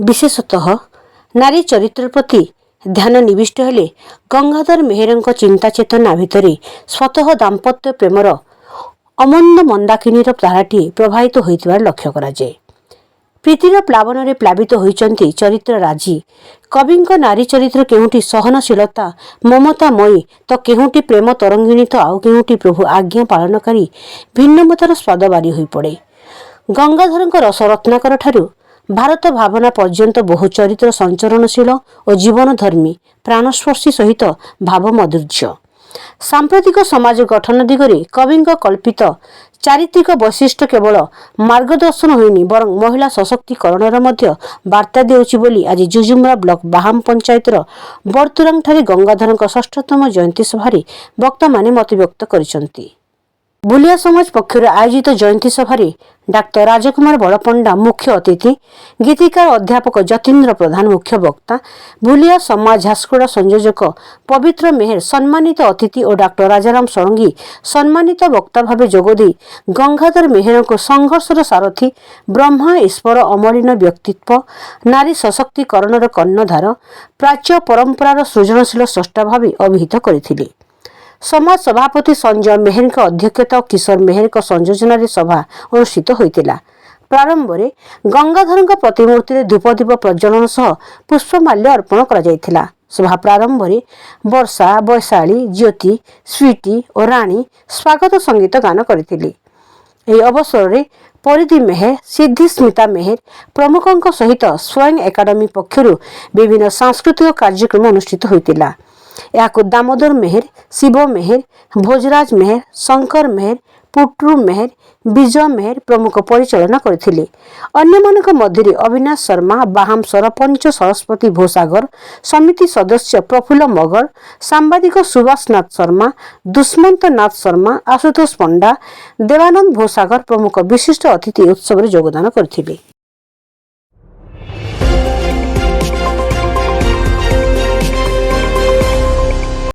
विशेषतः नारी चरित्र प्रति ध्यान निविष्ट हेले गंगाधर मेहेरଙ୍କ चिंता चेतना भितरे स्वतः दाम्पत्य प्रेमर अमंद मंदाकिनीर धाराटी प्रवाहित होइतिबार लक्ष्य करा जाए। प्रीतिर प्लावन रे प्लावित होइचंती चरित्र राजी। कविंक नारी चरित्र केहुटी सहनशीलता ममतामयी तो केहुटी प्रेम तरंगिणी तो आउ केहुटी प्रभु आज्ञा पालनकारी भिन्नमतार स्वाद बारी होई पड़े। गंगाधरଙ୍କ रस रत्नाकर ठारू भारत भावना पर्यंत बहु चरित्र संचरणशील और जीवनधर्मी प्राणस्पर्शी सहित भाव माधुर्य। सांप्रतिक समाज गठन दिगरे कविंक कल्पित चारित्रिक वैशिष्ट्य केवल मार्गदर्शन होइनी बरं महिला सशक्तिकरणर मध्य वार्ता देउछि बोली आज जुजुमरा ब्लॉक बाहाम पंचायतर बर्तुरांग ठारे गंगाधरଙ୍କ षष्ठतम जयंती सभारे वक्ता माने मत व्यक्त करिसंती। भुलिया समाज पक्षर आयोजित जयंती सभारे डाक्टर राजकुमार बड़पंडा मुख्य अतिथि, गीतिकार अध्यापक जतीन्द्र प्रधान मुख्य वक्ता, भुलिया समाज झारसुगुड़ा संयोजक पवित्र मेहर सम्मानित अतिथि और डाक्टर राजाराम षडंगी सम्मानित वक्ता भावे जोगदे गंगाधर मेहर संघर्षर सारथी, ब्रह्मा ईश्वर अमलिन व्यक्तित्व, नारी सशक्तिकरणर कर्णधार, प्राच्य परंपरार सृजनशील स्रष्टा भावे अभिहित करथिले। समाज सभापति संजय मेहर अध्यक्षता और किशोर मेहर संयोजन सभा अनुष्ठित होता। प्रारंभ में गंगाधर प्रतिमूर्ति धूपदीप प्रज्वलन सह पुष्पमाल्य अर्पण करा। सभा प्रारंभ में वर्षा, वैशाली, ज्योति, स्वीटी और राणी स्वागत संगीत गान करथिले। एही अवसर में परिधि मेहर, सिद्धि स्मिता मेहर प्रमुखों सहित स्वयं एकाडेमी पक्षर विभिन्न सांस्कृतिक कार्यक्रम अनुष्ठित होता। याकु दामोदर मेहर, शिव मेहर, भोजराज मेहर, शंकर मेहर, पुट्रू मेहर, विजय मेहर प्रमुख परिचालना करथिले। अन्यमानक मध्य अविनाश शर्मा, बाहाम सरपंच सरस्वती भोसागर, समिति सदस्य प्रफुल्ल मगर, सांबादिक सुभाष नाथ शर्मा, दुष्मंत नाथ शर्मा, आशुतोष पंडा, देवानंद भोसागर प्रमुख विशिष्ट अतिथि उत्सव में योगदान करथिले।